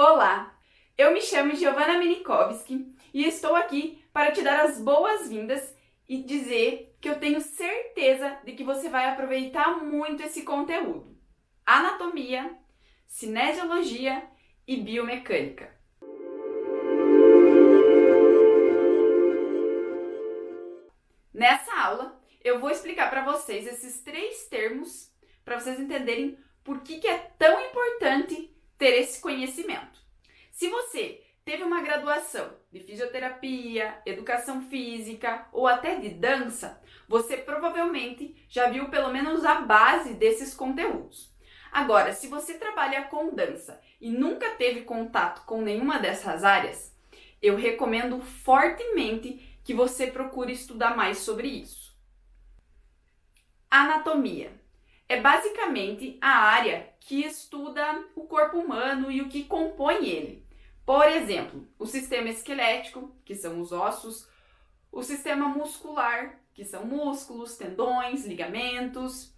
Olá, eu me chamo Giovanna Minikowski e estou aqui para te dar as boas-vindas e dizer que eu tenho certeza de que você vai aproveitar muito esse conteúdo. Anatomia, cinesiologia e biomecânica. Nessa aula, eu vou explicar para vocês esses três termos para vocês entenderem por que é tão importante ter esse conhecimento. Se você teve uma graduação de fisioterapia, educação física ou até de dança, você provavelmente já viu pelo menos a base desses conteúdos. Agora, se você trabalha com dança e nunca teve contato com nenhuma dessas áreas, eu recomendo fortemente que você procure estudar mais sobre isso. Anatomia é basicamente a área que estuda o corpo humano e o que compõe ele. Por exemplo, o sistema esquelético, que são os ossos, o sistema muscular, que são músculos, tendões, ligamentos,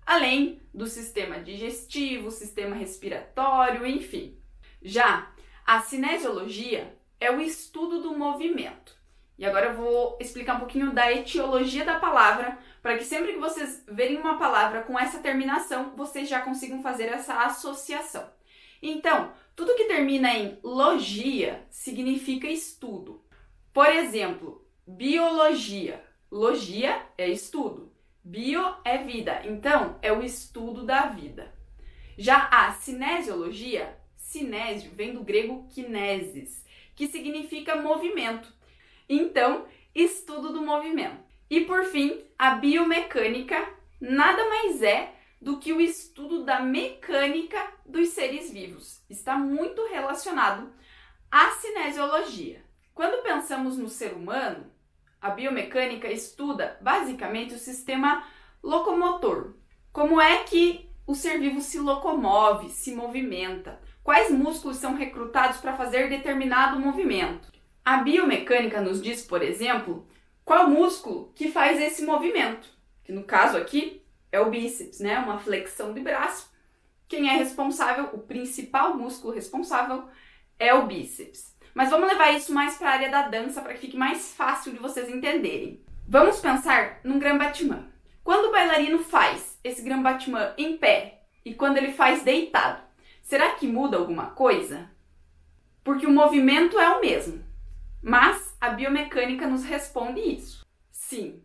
além do sistema digestivo, sistema respiratório, enfim. Já a cinesiologia é o estudo do movimento. E agora eu vou explicar um pouquinho da etiologia da palavra, para que sempre que vocês verem uma palavra com essa terminação, vocês já consigam fazer essa associação. Então, tudo que termina em logia significa estudo. Por exemplo, biologia. Logia é estudo. Bio é vida, então é o estudo da vida. Já a cinesiologia, cinésio vem do grego kinesis, que significa movimento. Então, estudo do movimento. E por fim, a biomecânica nada mais é do que o estudo da mecânica dos seres vivos. Está muito relacionado à cinesiologia. Quando pensamos no ser humano, a biomecânica estuda basicamente o sistema locomotor. Como é que o ser vivo se locomove, se movimenta? Quais músculos são recrutados para fazer determinado movimento? A biomecânica nos diz, por exemplo, qual músculo que faz esse movimento, que no caso aqui é o bíceps, né? Uma flexão de braço. Quem é responsável, o principal músculo responsável é o bíceps. Mas vamos levar isso mais para a área da dança para que fique mais fácil de vocês entenderem. Vamos pensar num grand battement. Quando o bailarino faz esse grand battement em pé e quando ele faz deitado, será que muda alguma coisa? Porque o movimento é o mesmo. Mas a biomecânica nos responde isso. Sim,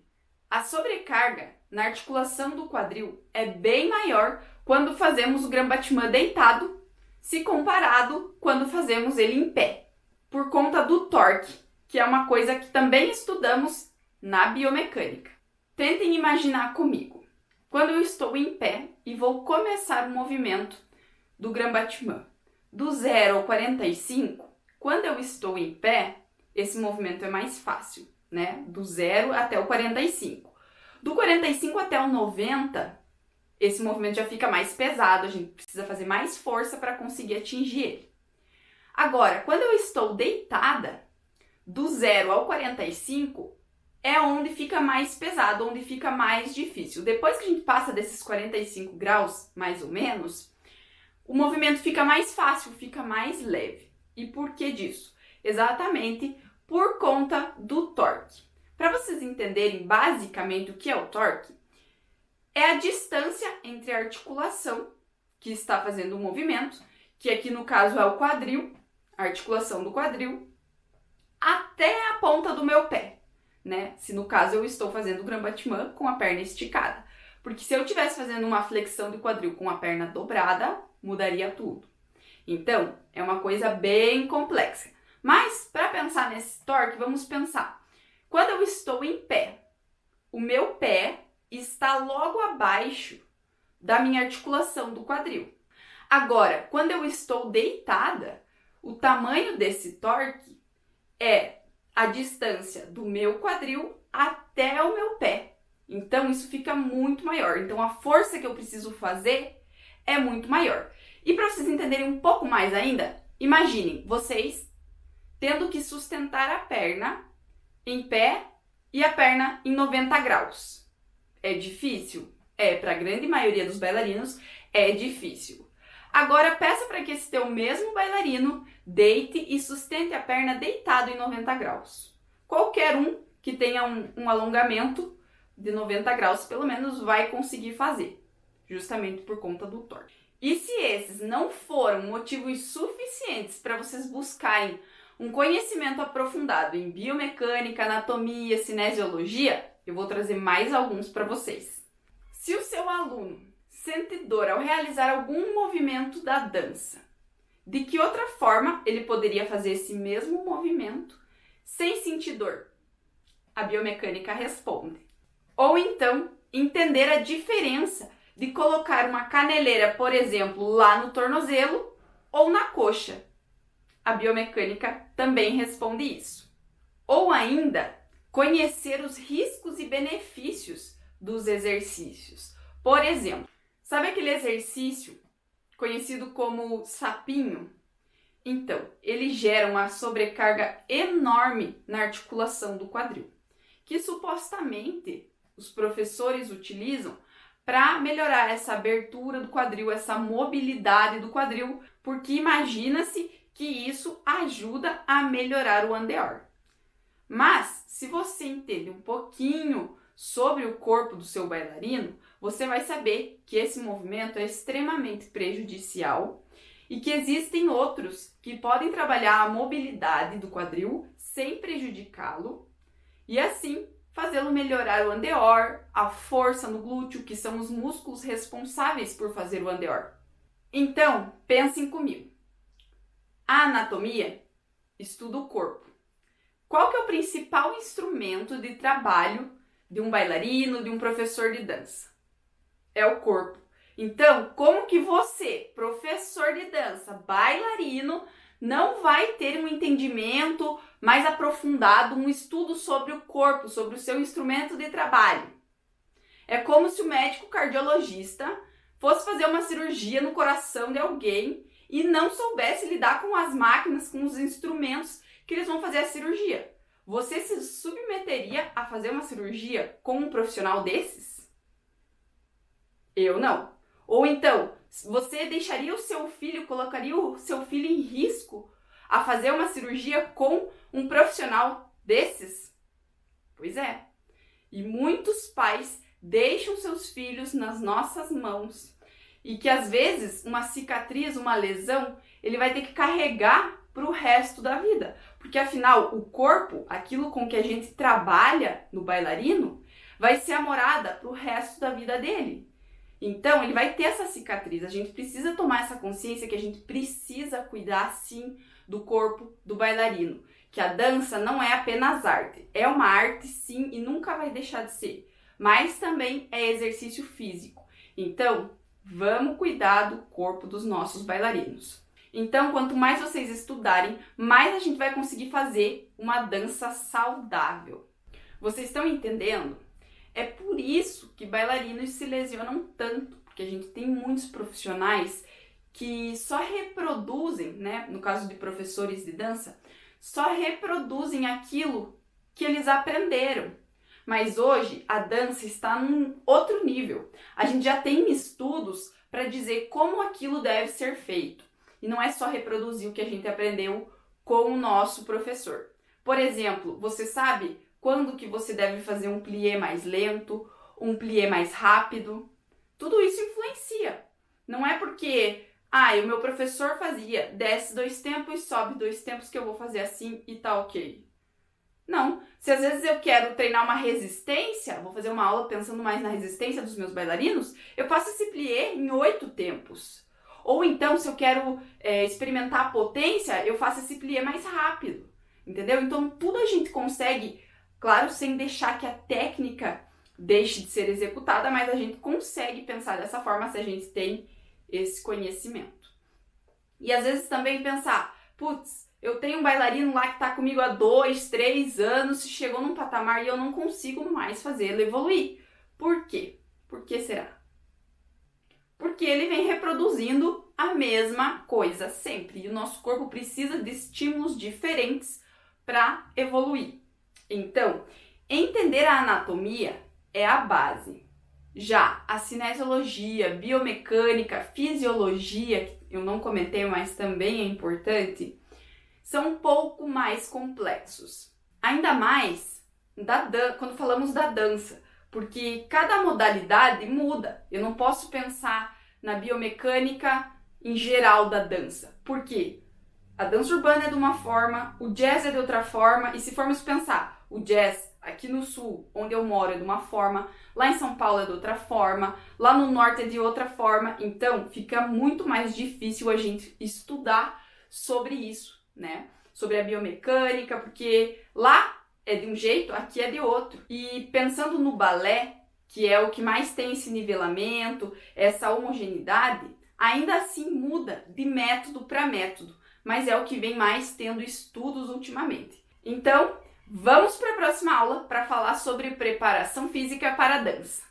a sobrecarga na articulação do quadril é bem maior quando fazemos o grand battement deitado, se comparado quando fazemos ele em pé, por conta do torque, que é uma coisa que também estudamos na biomecânica. Tentem imaginar comigo, quando eu estou em pé e vou começar o movimento do grand battement, do 0 ao 45, quando eu estou em pé, esse movimento é mais fácil, né? Do 0 até o 45. Do 45 até o 90, esse movimento já fica mais pesado, a gente precisa fazer mais força para conseguir atingir ele. Agora, quando eu estou deitada, do 0 ao 45, é onde fica mais pesado, onde fica mais difícil. Depois que a gente passa desses 45 graus, mais ou menos, o movimento fica mais fácil, fica mais leve. E por que disso? Exatamente por conta do torque. Para vocês entenderem basicamente o que é o torque, é a distância entre a articulação que está fazendo o movimento, que aqui no caso é o quadril, a articulação do quadril, até a ponta do meu pé, né? Se no caso eu estou fazendo o grand battement com a perna esticada. Porque se eu estivesse fazendo uma flexão do quadril com a perna dobrada, mudaria tudo. Então, é uma coisa bem complexa. Mas, para pensar nesse torque, vamos pensar. Quando eu estou em pé, o meu pé está logo abaixo da minha articulação do quadril. Agora, quando eu estou deitada, o tamanho desse torque é a distância do meu quadril até o meu pé. Então, isso fica muito maior. Então, a força que eu preciso fazer é muito maior. E para vocês entenderem um pouco mais ainda, imaginem vocês tendo que sustentar a perna em pé e a perna em 90 graus. É difícil? É, para a grande maioria dos bailarinos é difícil. Agora peça para que esse teu mesmo bailarino deite e sustente a perna deitado em 90 graus. Qualquer um que tenha um alongamento de 90 graus, pelo menos, vai conseguir fazer, justamente por conta do torque. E se esses não foram motivos suficientes para vocês buscarem um conhecimento aprofundado em biomecânica, anatomia, cinesiologia, eu vou trazer mais alguns para vocês. Se o seu aluno sente dor ao realizar algum movimento da dança, de que outra forma ele poderia fazer esse mesmo movimento sem sentir dor? A biomecânica responde. Ou então, entender a diferença de colocar uma caneleira, por exemplo, lá no tornozelo ou na coxa. A biomecânica também responde isso. Ou ainda, conhecer os riscos e benefícios dos exercícios. Por exemplo, sabe aquele exercício conhecido como sapinho? Então, ele gera uma sobrecarga enorme na articulação do quadril, que supostamente os professores utilizam para melhorar essa abertura do quadril, essa mobilidade do quadril, porque imagina-se que isso ajuda a melhorar o andeor. Mas, se você entende um pouquinho sobre o corpo do seu bailarino, você vai saber que esse movimento é extremamente prejudicial e que existem outros que podem trabalhar a mobilidade do quadril sem prejudicá-lo e assim fazê-lo melhorar o andeor, a força no glúteo, que são os músculos responsáveis por fazer o andeor. Então, pensem comigo. A anatomia estuda o corpo. Qual que é o principal instrumento de trabalho de um bailarino, de um professor de dança? É o corpo. Então, como que você, professor de dança, bailarino, não vai ter um entendimento mais aprofundado, um estudo sobre o corpo, sobre o seu instrumento de trabalho? É como se o médico cardiologista fosse fazer uma cirurgia no coração de alguém e não soubesse lidar com as máquinas, com os instrumentos que eles vão fazer a cirurgia. Você se submeteria a fazer uma cirurgia com um profissional desses? Eu não. Ou então, você deixaria o seu filho, colocaria o seu filho em risco a fazer uma cirurgia com um profissional desses? Pois é. E muitos pais deixam seus filhos nas nossas mãos e que às vezes uma cicatriz, uma lesão, ele vai ter que carregar para o resto da vida. Porque afinal, o corpo, aquilo com que a gente trabalha no bailarino, vai ser a morada para o resto da vida dele. Então, ele vai ter essa cicatriz. A gente precisa tomar essa consciência que a gente precisa cuidar, sim, do corpo do bailarino. Que a dança não é apenas arte. É uma arte, sim, e nunca vai deixar de ser. Mas também é exercício físico. Então, vamos cuidar do corpo dos nossos bailarinos. Então, quanto mais vocês estudarem, mais a gente vai conseguir fazer uma dança saudável. Vocês estão entendendo? É por isso que bailarinos se lesionam tanto, porque a gente tem muitos profissionais que só reproduzem, né, no caso de professores de dança, só reproduzem aquilo que eles aprenderam. Mas hoje a dança está num outro nível. A gente já tem estudos para dizer como aquilo deve ser feito. E não é só reproduzir o que a gente aprendeu com o nosso professor. Por exemplo, você sabe quando que você deve fazer um plié mais lento, um plié mais rápido? Tudo isso influencia. Não é porque, o meu professor fazia, desce 2 tempos, sobe 2 tempos que eu vou fazer assim e tá ok. Não. Se às vezes eu quero treinar uma resistência, vou fazer uma aula pensando mais na resistência dos meus bailarinos, eu faço esse plié em 8 tempos. Ou então, se eu quero experimentar a potência, eu faço esse plié mais rápido. Entendeu? Então, tudo a gente consegue, claro, sem deixar que a técnica deixe de ser executada, mas a gente consegue pensar dessa forma se a gente tem esse conhecimento. E às vezes também pensar, putz, eu tenho um bailarino lá que tá comigo há 2, 3 anos, chegou num patamar e eu não consigo mais fazer ele evoluir. Por quê? Por que será? Porque ele vem reproduzindo a mesma coisa sempre. E o nosso corpo precisa de estímulos diferentes para evoluir. Então, entender a anatomia é a base. Já a cinesiologia, biomecânica, fisiologia, eu não comentei, mas também é importante, são um pouco mais complexos. Ainda mais quando falamos da dança, porque cada modalidade muda. Eu não posso pensar na biomecânica em geral da dança. Por quê? A dança urbana é de uma forma, o jazz é de outra forma, e se formos pensar, o jazz aqui no sul, onde eu moro, é de uma forma, lá em São Paulo é de outra forma, lá no norte é de outra forma, então fica muito mais difícil a gente estudar sobre isso, né? Sobre a biomecânica, porque lá é de um jeito, aqui é de outro. E pensando no balé, que é o que mais tem esse nivelamento, essa homogeneidade, ainda assim muda de método para método, mas é o que vem mais tendo estudos ultimamente. Então, vamos para a próxima aula para falar sobre preparação física para a dança.